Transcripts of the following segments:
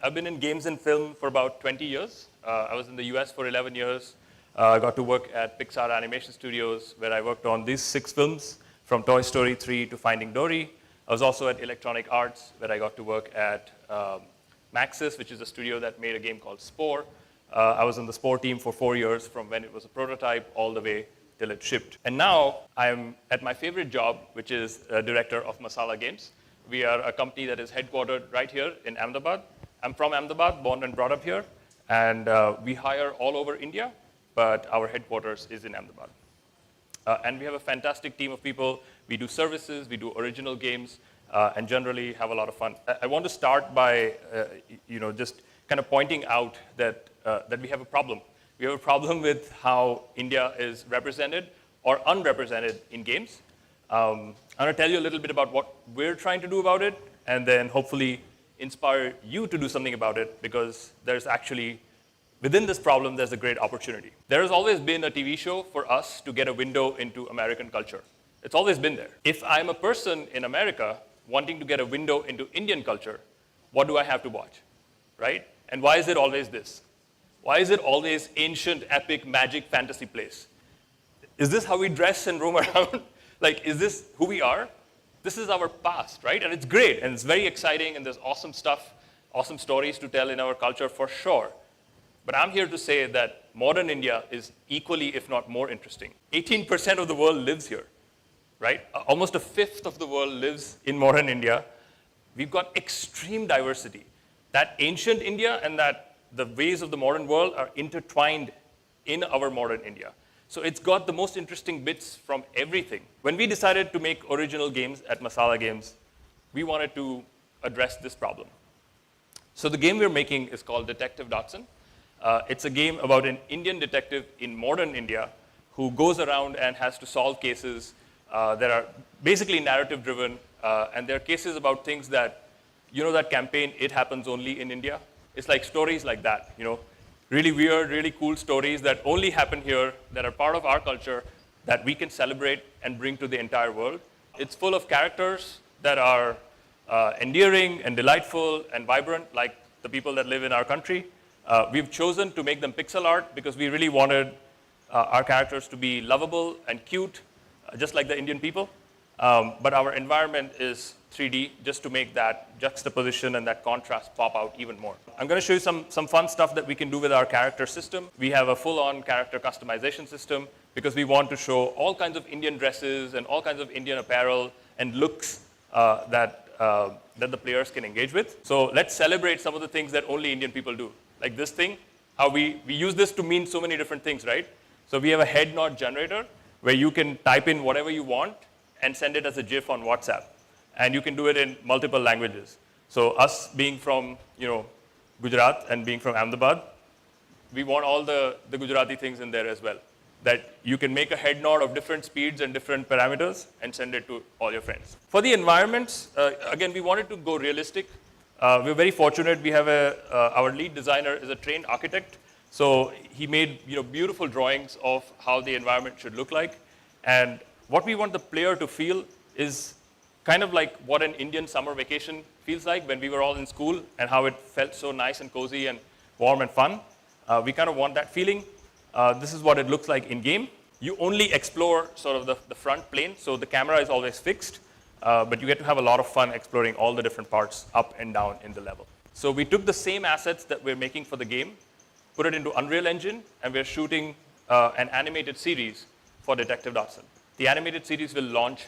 I've been in games and film for about 20 years. I was in the US for 11 years. I got to work at Pixar Animation Studios, where I worked on these 6 films, from Toy Story 3 to Finding Dory. I was also at Electronic Arts, where I got to work at Maxis, which is a studio that made a game called Spore. I was on the Spore team for 4 years, from when it was a prototype all the way till it shipped. And now I'm at my favorite job, which is director of Masala Games. We are a company that is headquartered right here in Ahmedabad. I'm from Ahmedabad, born and brought up here, and we hire all over India, but our headquarters is in Ahmedabad. And we have a fantastic team of people. We do services, we do original games, and generally have a lot of fun. I want to start by just kind of pointing out that we have a problem. We have a problem with how India is represented or unrepresented in games. I'm going to tell you a little bit about what we're trying to do about it, and then hopefully inspire you to do something about it, because there's actually, within this problem, there's a great opportunity. There has always been a TV show for us to get a window into American culture. It's always been there. If I'm a person in America wanting to get a window into Indian culture, what do I have to watch, right? And why is it always this? Why is it always ancient, epic, magic, fantasy place? Is this how we dress and roam around? Like, is this who we are? This is our past, right? And it's great, and it's very exciting, and there's awesome stuff, awesome stories to tell in our culture for sure. But I'm here to say that modern India is equally, if not more interesting. 18% of the world lives here, right? Almost a fifth of the world lives in modern India. We've got extreme diversity. That ancient India and that the ways of the modern world are intertwined in our modern India. So it's got the most interesting bits from everything. When we decided to make original games at Masala Games, we wanted to address this problem. So the game we're making is called Detective Dotson. It's a game about an Indian detective in modern India who goes around and has to solve cases that are basically narrative-driven, and they're cases about things that, that campaign, It Happens Only in India? It's like stories like that, really weird, really cool stories that only happen here, that are part of our culture, that we can celebrate and bring to the entire world. It's full of characters that are endearing and delightful and vibrant, like the people that live in our country. We've chosen to make them pixel art because we really wanted our characters to be lovable and cute, just like the Indian people. But our environment is 3D, just to make that juxtaposition and that contrast pop out even more. I'm going to show you some fun stuff that we can do with our character system. We have a full-on character customization system because we want to show all kinds of Indian dresses and all kinds of Indian apparel and looks that the players can engage with. So let's celebrate some of the things that only Indian people do. Like this thing, how we use this to mean so many different things, right? So we have a head nod generator where you can type in whatever you want and send it as a GIF on WhatsApp. And you can do it in multiple languages. So us being from, Gujarat and being from Ahmedabad, we want all the Gujarati things in there as well. That you can make a head nod of different speeds and different parameters and send it to all your friends. For the environments, again, we wanted to go realistic. We're very fortunate. We have our lead designer is a trained architect. So he made beautiful drawings of how the environment should look like. And what we want the player to feel is kind of like what an Indian summer vacation feels like when we were all in school, and how it felt so nice and cozy and warm and fun. We kind of want that feeling. This is what it looks like in game. You only explore sort of the front plane, so the camera is always fixed, but you get to have a lot of fun exploring all the different parts up and down in the level. So we took the same assets that we're making for the game, put it into Unreal Engine, and we're shooting an animated series for Detective Dotson. The animated series will launch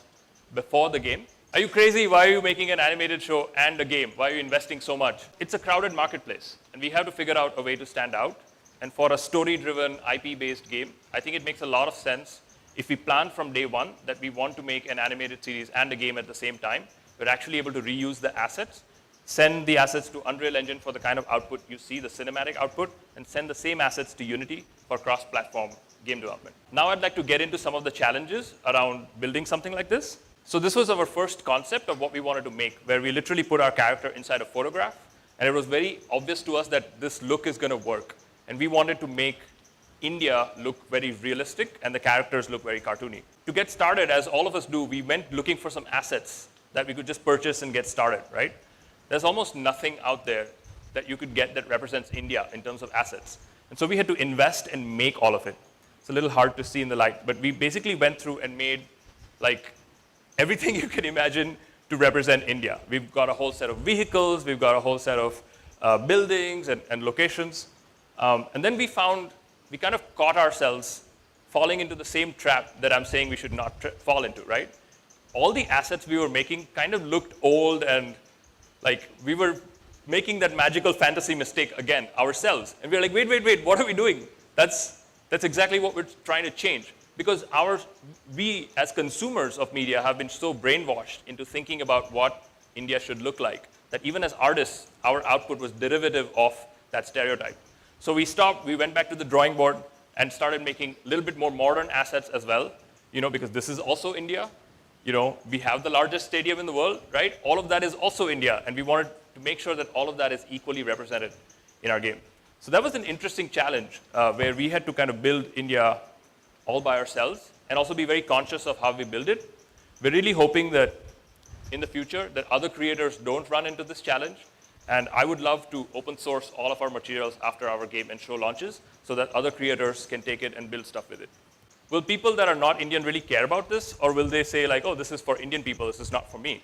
before the game. Are you crazy? Why are you making an animated show and a game? Why are you investing so much? It's a crowded marketplace, and we have to figure out a way to stand out. And for a story-driven, IP-based game, I think it makes a lot of sense if we plan from day one that we want to make an animated series and a game at the same time. We're actually able to reuse the assets, send the assets to Unreal Engine for the kind of output you see, the cinematic output, and send the same assets to Unity for cross-platform game development. Now I'd like to get into some of the challenges around building something like this. So this was our first concept of what we wanted to make, where we literally put our character inside a photograph. And it was very obvious to us that this look is going to work. And we wanted to make India look very realistic and the characters look very cartoony. To get started, as all of us do, we went looking for some assets that we could just purchase and get started, right? There's almost nothing out there that you could get that represents India in terms of assets. And so we had to invest and make all of it. It's a little hard to see in the light, but we basically went through and made like everything you can imagine to represent India. We've got a whole set of vehicles, we've got a whole set of buildings and locations. And then we kind of caught ourselves falling into the same trap that I'm saying we should not fall into, right? All the assets we were making kind of looked old and like we were making that magical fantasy mistake again ourselves. And we were like, wait, what are we doing? That's exactly what we're trying to change. Because we as consumers of media have been so brainwashed into thinking about what India should look like, that even as artists, our output was derivative of that stereotype. So we stopped, we went back to the drawing board and started making a little bit more modern assets as well, because this is also India. We have the largest stadium in the world, right? All of that is also India, and we wanted to make sure that all of that is equally represented in our game. So that was an interesting challenge where we had to kind of build India all by ourselves and also be very conscious of how we build it. We're really hoping that in the future that other creators don't run into this challenge. And I would love to open source all of our materials after our game and show launches so that other creators can take it and build stuff with it. Will people that are not Indian really care about this? Or will they say like, oh, this is for Indian people, this is not for me?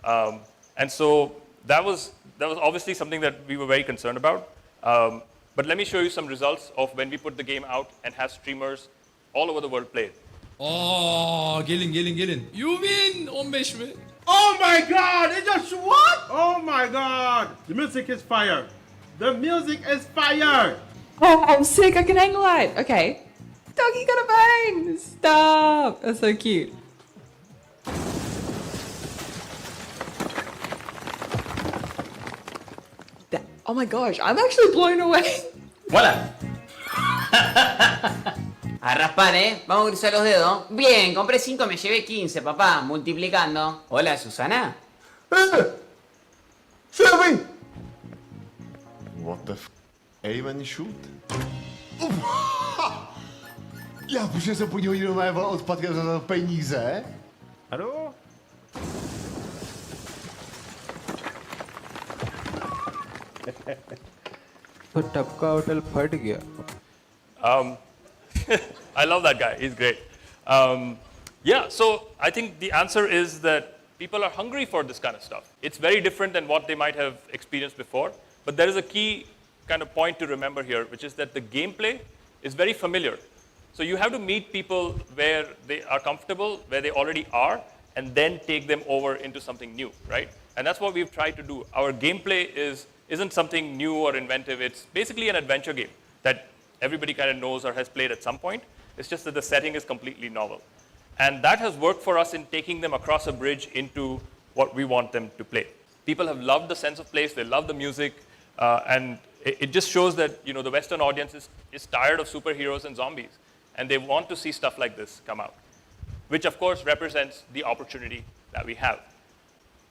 And so that was obviously something that we were very concerned about. But let me show you some results of when we put the game out and have streamers all over the world play it. Gelin. You win 15 mi? Oh my god! It just what? Oh my god! The music is fire. The music is fire. Oh, I'm sick. I can hang glide. Okay. Doggy got a bone. Stop. That's so cute. Oh my gosh, I'm actually blown away. ¡Hola! A raspar, ¿eh? Vamos a cruzar los dedos. Bien, compré 5, me llevé 15, papá. Multiplicando. Hola, Susana. Shelby! What the f... Aim and shoot? Já, protože se podívají do mé odpadky za peníze. Hallo? तो टपका hotel फट गया. I love that guy. He's great. Yeah, so I think the answer is that people are hungry for this kind of stuff. It's very different than what they might have experienced before. But there is a key kind of point to remember here, which is that the gameplay is very familiar. So you have to meet people where they are comfortable, where they already are, and then take them over into something new, right? And that's what we've tried to do. Our gameplay isn't something new or inventive. It's basically an adventure game that everybody kind of knows or has played at some point. It's just that the setting is completely novel. And that has worked for us in taking them across a bridge into what we want them to play. People have loved the sense of place, they love the music, and it just shows that the Western audience is tired of superheroes and zombies, and they want to see stuff like this come out, which of course represents the opportunity that we have.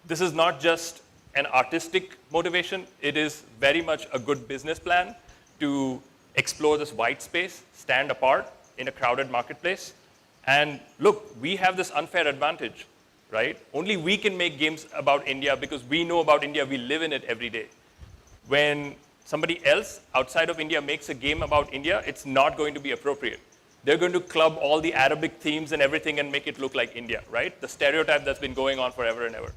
This is not just an artistic motivation, it is very much a good business plan to explore this white space, stand apart in a crowded marketplace. And look, we have this unfair advantage, right? Only we can make games about India because we know about India, we live in it every day. When somebody else outside of India makes a game about India, it's not going to be appropriate. They're going to club all the Arabic themes and everything and make it look like India, right? The stereotype that's been going on forever and ever.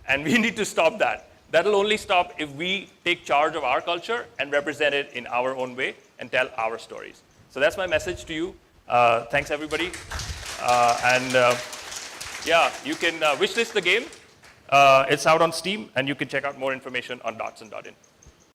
And we need to stop that. That'll only stop if we take charge of our culture and represent it in our own way and tell our stories. So that's my message to you. Thanks, everybody. Yeah, you can wishlist the game. It's out on Steam, and you can check out more information on dots and .in.